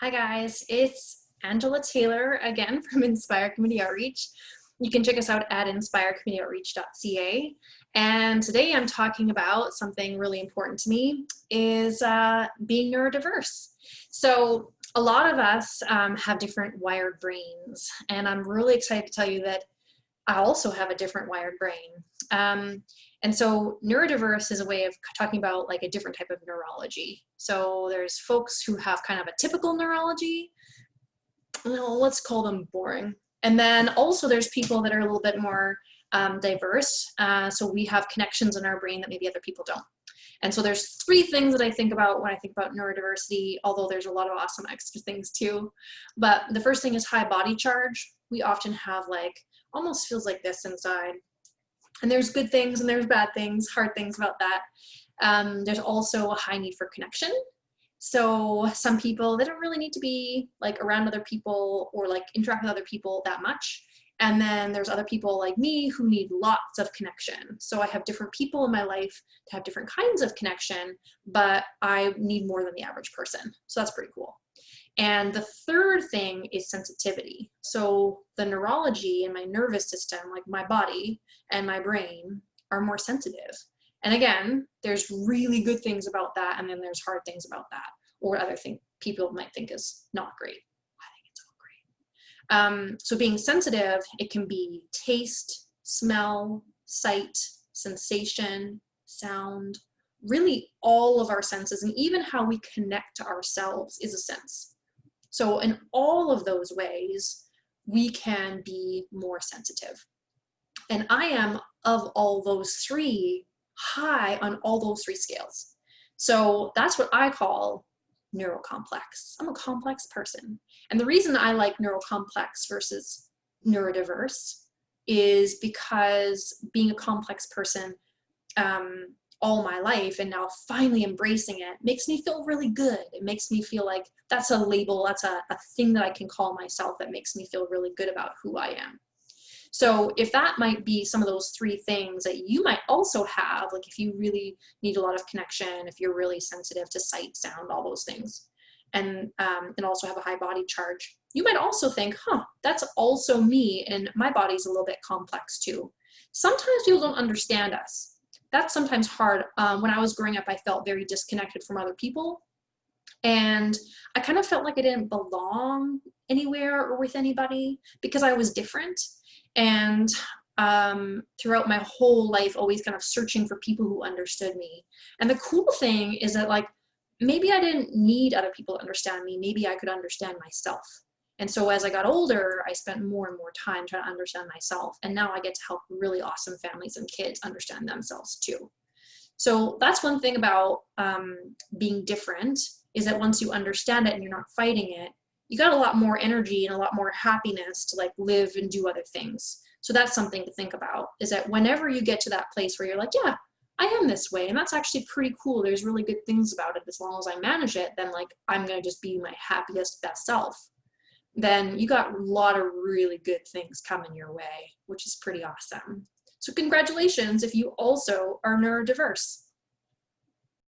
Hi guys, it's Angela Taylor again from Inspire Community Outreach. You can check us out at inspirecommunityoutreach.ca. And today I'm talking about something really important to me is being neurodiverse. So a lot of us have different wired brains, and I'm really excited to tell you that I also have a different wired brain. And so neurodiverse is a way of talking about like a different type of neurology. So there's folks who have kind of a typical neurology. Well, let's call them boring. And then also there's people that are a little bit more diverse. So we have connections in our brain that maybe other people don't. And so there's three things that I think about when I think about neurodiversity, although there's a lot of awesome extra things too. But the first thing is high body charge. We often have like, almost feels like this inside. And there's good things and there's bad things, hard things about that. There's also a high need for connection. So some people, they don't really need to be like around other people or like interact with other people that much. And then there's other people like me who need lots of connection. So I have different people in my life to have different kinds of connection, but I need more than the average person. So that's pretty cool. And the third thing is sensitivity. So the neurology in my nervous system, like my body and my brain, are more sensitive. And again, there's really good things about that, and then there's hard things about that, or other things people might think is not great. I think it's all great. So being sensitive, it can be taste, smell, sight, sensation, sound, really all of our senses, and even how we connect to ourselves is a sense. So in all of those ways, we can be more sensitive. And I am, of all those three, high on all those three scales. So that's what I call neurocomplex. I'm a complex person. And the reason I like neurocomplex versus neurodiverse is because being a complex person all my life and now finally embracing it makes me feel really good. It makes me feel like that's a label, that's a thing that I can call myself that makes me feel really good about who I am. So if that might be some of those three things that you might also have, like if you really need a lot of connection, if you're really sensitive to sight, sound, all those things, and also have a high body charge, you might also think, that's also me, and my body's a little bit complex too. Sometimes people don't understand us. That's sometimes hard. When I was growing up, I felt very disconnected from other people. And I kind of felt like I didn't belong anywhere or with anybody because I was different. And throughout my whole life, always kind of searching for people who understood me. And the cool thing is that like, maybe I didn't need other people to understand me. Maybe I could understand myself. And so as I got older, I spent more and more time trying to understand myself. And now I get to help really awesome families and kids understand themselves too. So that's one thing about being different, is that once you understand it and you're not fighting it, you got a lot more energy and a lot more happiness to like live and do other things. So that's something to think about, is that whenever you get to that place where you're like, yeah, I am this way, and that's actually pretty cool. There's really good things about it. As long as I manage it, then like I'm gonna just be my happiest, best self. Then you got a lot of really good things coming your way, which is pretty awesome. So congratulations if you also are neurodiverse.